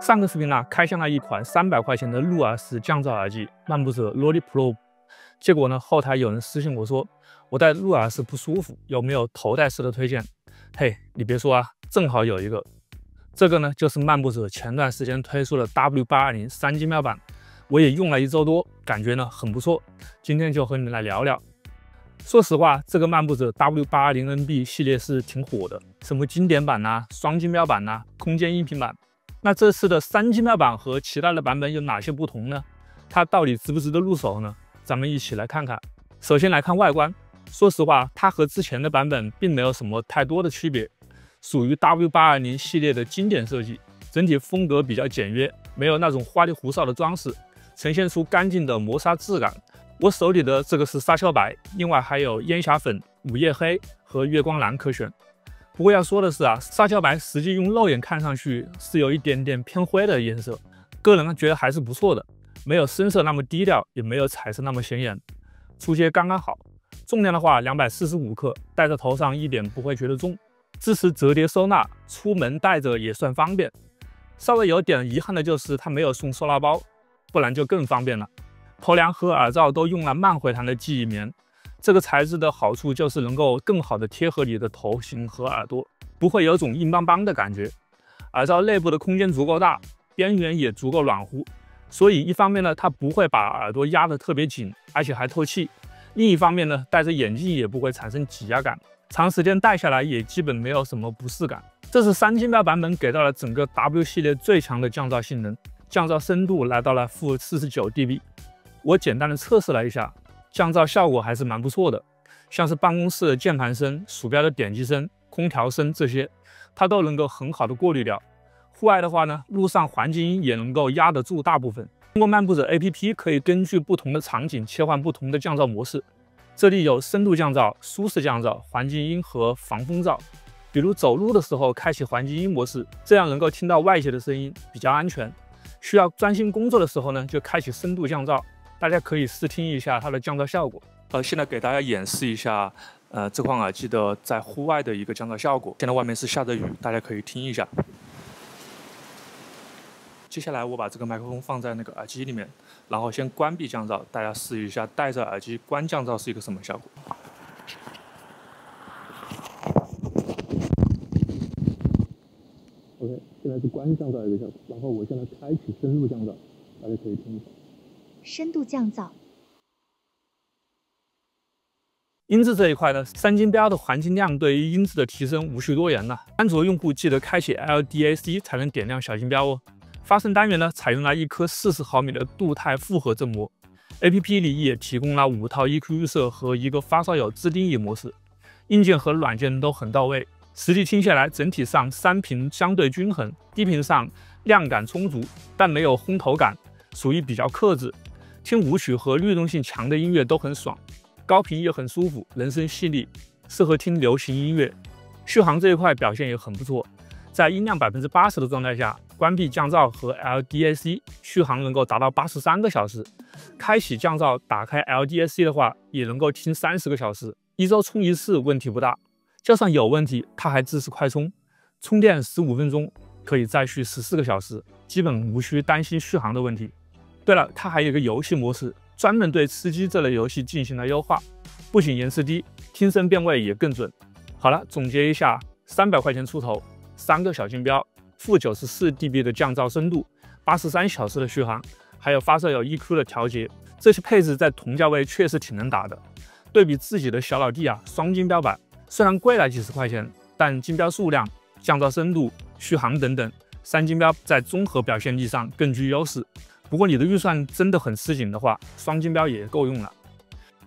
上个视频呢，开箱了一款300块钱的入耳式降噪耳机漫步者 Loli Pro， 结果呢，后台有人私信我说我戴入耳式不舒服，有没有头戴式的推荐？嘿，你别说啊，正好有一个。这个呢，就是漫步者前段时间推出的 W820 3金标版，我也用了1周多，感觉呢很不错。今天就和你来聊聊。说实话，这个漫步者 W820NB 系列是挺火的，什么经典版呐、双金标版呐、空间音频版。那这次的3金标版和其他的版本有哪些不同呢？它到底值不值得入手呢？咱们一起来看看。首先来看外观，说实话，它和之前的版本并没有什么太多的区别，属于 W820 系列的经典设计，整体风格比较简约，没有那种花里胡哨的装饰，呈现出干净的磨砂质感。我手里的这个是沙丘白，另外还有烟霞粉、午夜黑和月光蓝可选。不过要说的是啊，沙丘白实际用肉眼看上去是有一点点偏灰的颜色，个人觉得还是不错的，没有深色那么低调，也没有彩色那么显眼，出街刚刚好。重量的话245克，戴在头上一点不会觉得重，支持折叠收纳，出门带着也算方便。稍微有点遗憾的就是它没有送收纳包，不然就更方便了。头梁和耳罩都用了慢回弹的记忆棉，这个材质的好处就是能够更好的贴合你的头型和耳朵，不会有种硬邦邦的感觉。耳罩内部的空间足够大，边缘也足够软乎，所以一方面呢，它不会把耳朵压得特别紧，而且还透气；另一方面呢，戴着眼镜也不会产生挤压感，长时间戴下来也基本没有什么不适感。这是3金标版本给到了整个 W 系列最强的降噪性能，降噪深度来到了-49 dB。我简单的测试了一下，降噪效果还是蛮不错的，像是办公室的键盘声、鼠标的点击声、空调声这些，它都能够很好的过滤掉。户外的话呢，路上环境音也能够压得住大部分。通过漫步者 APP 可以根据不同的场景切换不同的降噪模式，这里有深度降噪、舒适降噪、环境音和防风噪。比如走路的时候开启环境音模式，这样能够听到外界的声音，比较安全。需要专心工作的时候呢，就开启深度降噪。大家可以试听一下它的降噪效果。现在给大家演示一下，这款耳机的在户外的一个降噪效果。现在外面是下着雨，大家可以听一下。接下来我把这个麦克风放在那个耳机里面，然后先关闭降噪，大家试一下戴着耳机关降噪是一个什么效果。OK， 现在是关降噪的一个效果，然后我现在开启深度降噪，大家可以听一下。深度降噪。音质这一块呢，3金标的环境量对于音质的提升无需多言了。安卓用户记得开启 LDAC 才能点亮小金标哦。发声单元呢，采用了一颗40毫米的镀钛复合振膜。APP 里也提供了5套 EQ 预设和一个发烧友自定义模式，硬件和软件都很到位。实际听下来，整体上3频相对均衡，低频上亮感充足，但没有轰头感，属于比较克制。听舞曲和律动性强的音乐都很爽，高频也很舒服，人声细腻，适合听流行音乐。续航这一块表现也很不错，在音量80%的状态下，关闭降噪和 LDAC， 续航能够达到83个小时。开启降噪，打开 LDAC 的话，也能够听30个小时。1周充1次问题不大，就算有问题，它还支持快充，充电15分钟可以再续14个小时，基本无需担心续航的问题。对了，它还有一个游戏模式，专门对吃鸡这类游戏进行了优化，不仅延迟低，听声辨位也更准。好了，总结一下，300块钱出头，3个小金标，-94 dB 的降噪深度，83小时的续航，还有发烧友 EQ 的调节，这些配置在同价位确实挺能打的。对比自己的小老弟啊，双金标版虽然贵了几十块钱，但金标数量、降噪深度、续航等等，3金标在综合表现力上更具优势。不过你的预算真的很吃紧的话，双金标也够用了。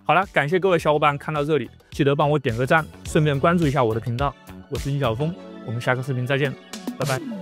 好了，感谢各位小伙伴看到这里，记得帮我点个赞，顺便关注一下我的频道。我是金晓峰，我们下个视频再见，拜拜。